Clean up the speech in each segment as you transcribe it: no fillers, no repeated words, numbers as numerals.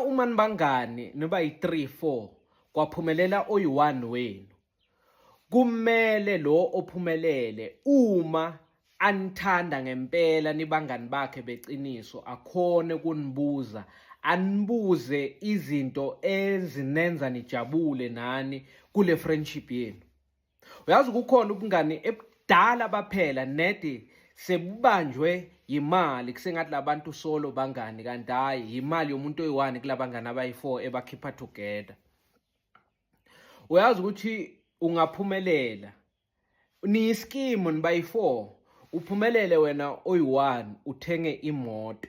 uma nibangani niba yi-3 4 kwaphumelela oyi-1 wenu, kumele lo ophumelele uma anithanda ngempela nibangani bakhe beqiniso akhone kunibuza, anibuze izinto ezinenza nijabule nani kule friendship yenu. Uyazi kukhona ubungani ebudala baphela nedi sebubanjwe yimali kusengathi labantu solo bangani, kanti hayi imali yomuntu oyi-1 kulabangani abayi-4 ebakhipha together. Uyazi ukuthi ungaphumelela niyiskimu nibayi-4, uphumelele wena oyi-1 uthenge imoto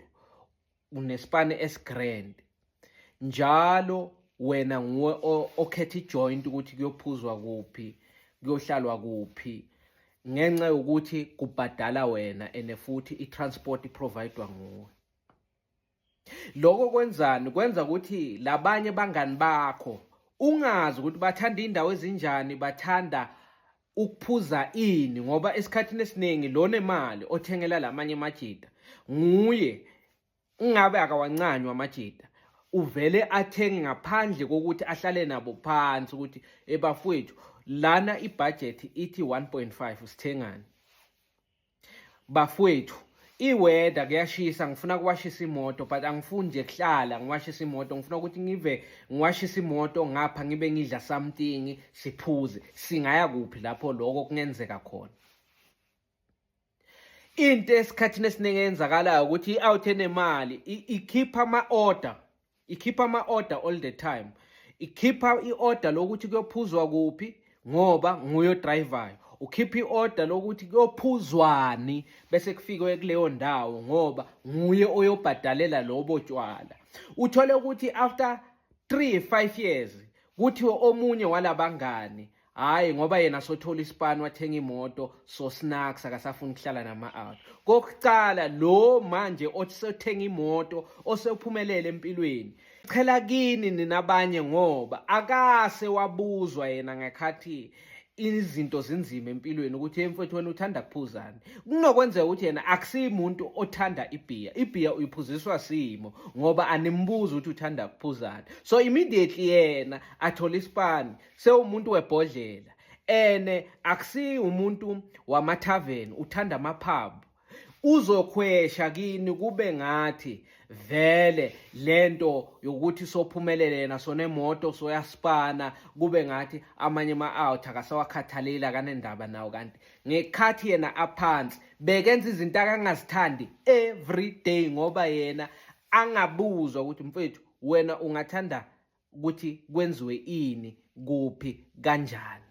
unesipane esigrand, njalo wena nguwe okhetha ijoint ukuthi kuyophuzwa kuphi, kuyohlalwa kuphi, ngenxa yokuthi kubhadala wena ene futhi i-transport iprovidwa nguwe. Lokho kwenzani? Kwenza ukuthi labanye bangani bakho ungazi ukuthi bathanda indawo ezinjani, bathanda ukuphuza ini, ngoba esikhathini esiningi lona imali othengela lamanye amajida nguye ingabe akawancanywa amajida, uvele athenge ngaphandle kokuthi ahlale nabo phansi ukuthi bafowethu lana ibudget ithi 1.5 sithengani, bafowethu iweather kuyashisa ngifuna kuwashisa imoto but angifuni nje kuhlala ngiwashisa imoto, ngifuna ukuthi ngiwashisa imoto ngapha ngibe ngidla something siphuze. Singaya kuphi lapho lokho kungenzeka khona? Into esikhathini esiningi eyenzakalayo ukuthi i-out enemali ikhipha ama-order all the time, ikhipha i-order lokuthi kuyophuzwa kuphi ngoba nguye odrivayo, ukhipha i-order lokuthi kuyophuzwani bese kufikwe kuleyo ndawo ngoba nguye oyobhadalela lobo tshwala. Uthole ukuthi after 3-5 years kuthiwe omunye walabangani hayi ngoba yena sothola isipani wathenga imoto so snacks akasafuni ukuhlala nama-out. Kokucala lo manje osothenga imoto osephumelele empilweni chela kini ninabanye ngoba akase wabuzwa yena ngekhathi izinto zinzima empilweni ukuthi mfowethu wena uthanda kuphuzani. Kunokwenzeka ukuthi yena akusimuntu othanda ibhiya uyiphuziswa simo ngoba animbuza ukuthi uthanda kuphuzani, so immediately yena athola isipani sewumuntu webhodlela ene akusi umuntu wamathaveni uthanda amapub. Uzokhwesha kini kube ngathi vele lento yokuthi sophumelele yena sonemoto soyaspana, kube ngathi amanye ama-out akasawakhathalela kanendaba nawo, kanti ngekhathi yena aphansi bekenza izinto akangazithandi every day ngoba yena angabuzwa ukuthi mfethu wena ungathanda ukuthi kwenziwe ini, kuphi, kanjani.